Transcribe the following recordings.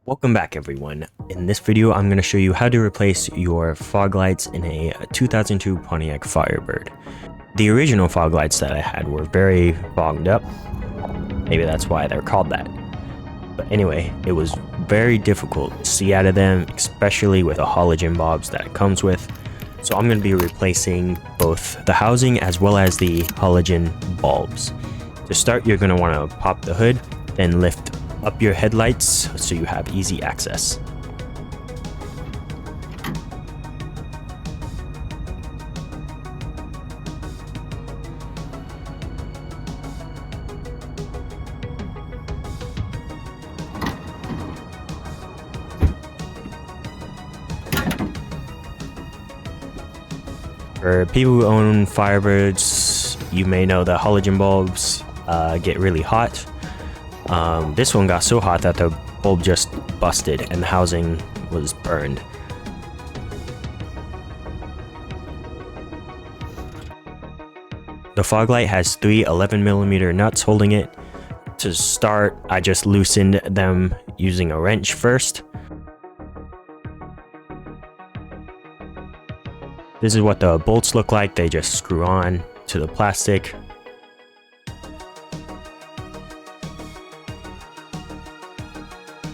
Welcome back everyone. In this video I'm going to show you how to replace your fog lights in a 2002 Pontiac Firebird. The original fog lights that I had were very fogged up. Maybe that's why they're called that. But anyway, it was very difficult to see out of them, especially with the halogen bulbs that it comes with. So I'm going to be replacing both the housing as well as the halogen bulbs. To start, you're going to want to pop the hood, then lift up your headlights so you have easy access. For people who own Firebirds, you may know the halogen bulbs get really hot. This one got so hot that the bulb just busted and the housing was burned. The fog light has three 11mm nuts holding it. To start, I just loosened them using a wrench first. This is what the bolts look like. They just screw on to the plastic.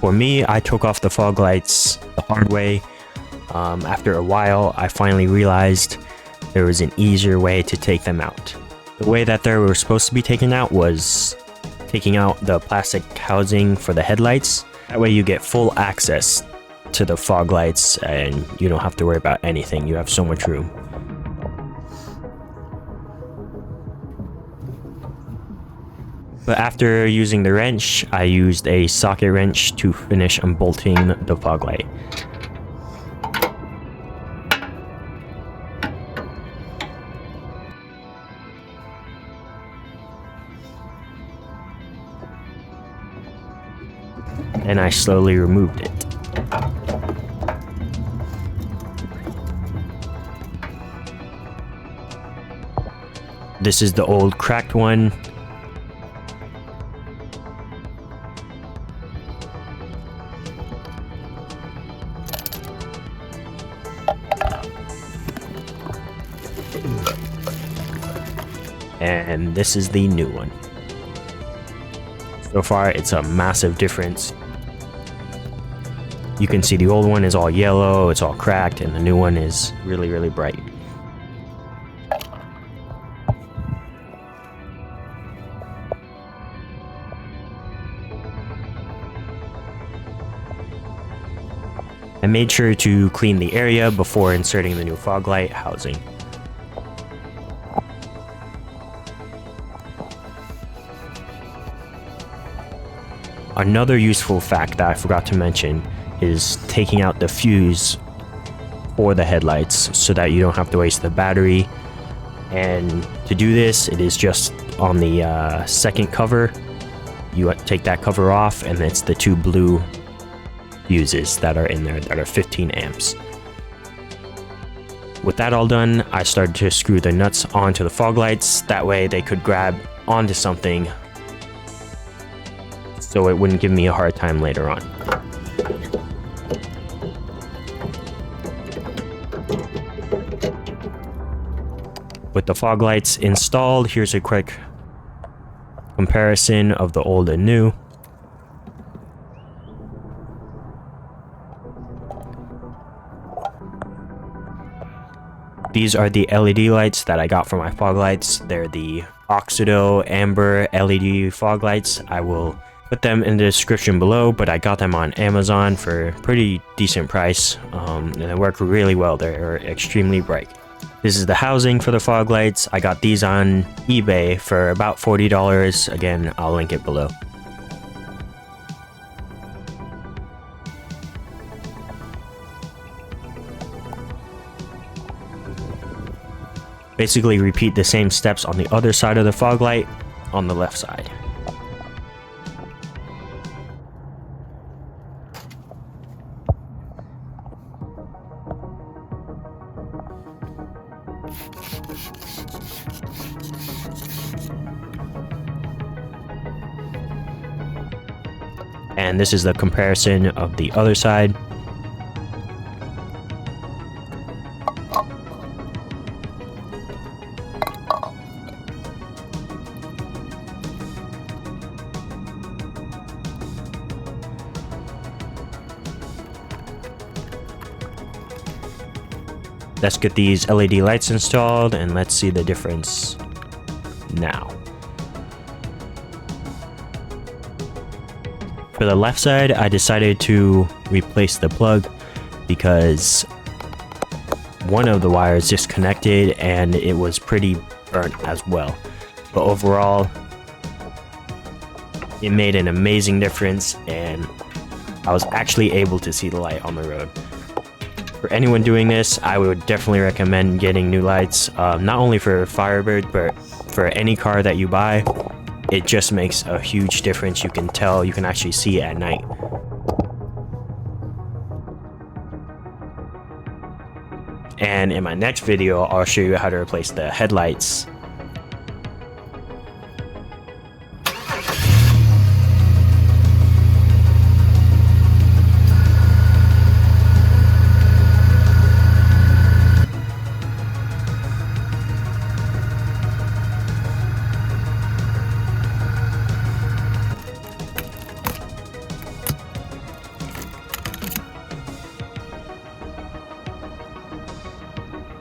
For me, I took off the fog lights the hard way. After a while, I finally realized there was an easier way to take them out. The way that they were supposed to be taken out was taking out the plastic housing for the headlights. That way you get full access to the fog lights and you don't have to worry about anything. You have so much room. But after using the wrench, I used a socket wrench to finish unbolting the fog light. And I slowly removed it. This is the old cracked one. And this is the new one. So far, it's a massive difference. You can see the old one is all yellow, it's all cracked, and the new one is really, really bright. I made sure to clean the area before inserting the new fog light housing. Another useful fact that I forgot to mention is taking out the fuse for the headlights so that you don't have to waste the battery. And to do this, it is just on the second cover. You take that cover off and it's the two blue fuses that are in there that are 15 amps. With that all done, I started to screw the nuts onto the fog lights. That way they could grab onto something so it wouldn't give me a hard time later on. With the fog lights installed, here's a quick comparison of the old and new. These are the LED lights that I got for my fog lights. They're the AUXITO Amber LED fog lights. I will put them in the description below, but I got them on Amazon for a pretty decent price, and they work really well. They're extremely bright. This is the housing for the fog lights. I got these on eBay for about $40. Again, I'll link it below. Basically repeat the same steps on the other side of the fog light on the left side. And this is the comparison of the other side. Let's get these LED lights installed and let's see the difference now. For the left side, I decided to replace the plug because one of the wires disconnected and it was pretty burnt as well. But overall, it made an amazing difference and I was actually able to see the light on the road. For anyone doing this, I would definitely recommend getting new lights, not only for Firebird, but for any car that you buy. It just makes a huge difference. You can tell, you can actually see it at night. And in my next video, I'll show you how to replace the headlights.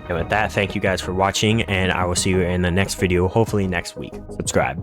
And with that, thank you guys for watching, and I will see you in the next video, hopefully next week. Subscribe.